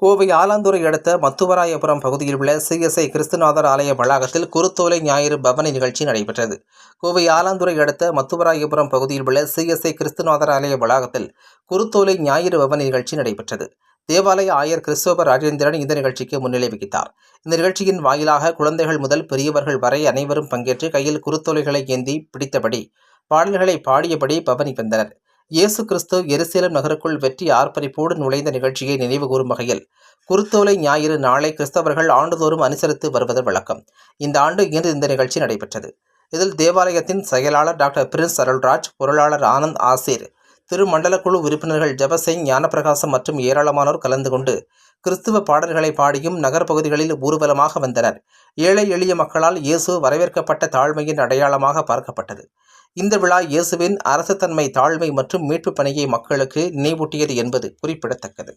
கோவை ஆலாந்துறை அடுத்த மத்துவராயபுரம் பகுதியில் உள்ள சிஎஸ்ஐ கிறிஸ்துநாதர் ஆலய வளாகத்தில் குருத்தோலை ஞாயிறு பவனி நிகழ்ச்சி நடைபெற்றது. கோவை ஆலாந்துறை அடுத்த மத்துவராயபுரம் பகுதியில் உள்ள சிஎஸ்ஐ கிறிஸ்துநாதர் ஆலய வளாகத்தில் குருத்தோலை ஞாயிறு பவனி நிகழ்ச்சி நடைபெற்றது. தேவாலய ஆயர் கிறிஸ்தோபர் ராஜேந்திரன் இந்த நிகழ்ச்சிக்கு முன்னிலை வகித்தார். இந்த நிகழ்ச்சியின் வாயிலாக குழந்தைகள் முதல் பெரியவர்கள் வரை அனைவரும் பங்கேற்று கையில் குருத்தோலைகளை ஏந்தி பிடித்தபடி பாடல்களை பாடியபடி பவனி வந்தனர். இயேசு கிறிஸ்து எருசலேம் நகருக்குள் வெற்றி ஆர்ப்பரிப்போடு நுழைந்த நிகழ்ச்சியை நினைவுகூரும் வகையில் குருத்தோலை ஞாயிறு நாளை கிறிஸ்தவர்கள் ஆண்டுதோறும் அனுசரித்து வருவது வழக்கம். இந்த ஆண்டு இன்று இந்த நிகழ்ச்சி நடைபெற்றது. இதில் தேவாலயத்தின் செயலாளர் டாக்டர் பிரின்ஸ் அருள்ராஜ், பொருளாளர் ஆனந்த் ஆசீர், திருமண்டலக்குழு உறுப்பினர்கள் ஜெபசிங், ஞானப்பிரகாசம் மற்றும் ஏராளமானோர் கலந்து கொண்டு கிறிஸ்துவ பாடல்களை பாடியும் நகர் பகுதிகளில் ஊர்வலமாக வந்தனர். ஏழை எளிய மக்களால் இயேசு வரவேற்கப்பட்ட தாழ்மையின் அடையாளமாக பார்க்கப்பட்டது. இந்த விழா இயேசுவின் அரசுத்தன்மை, தாழ்மை மற்றும் மீட்பு பணியை மக்களுக்கு நினைவூட்டியது என்பது குறிப்பிடத்தக்கது.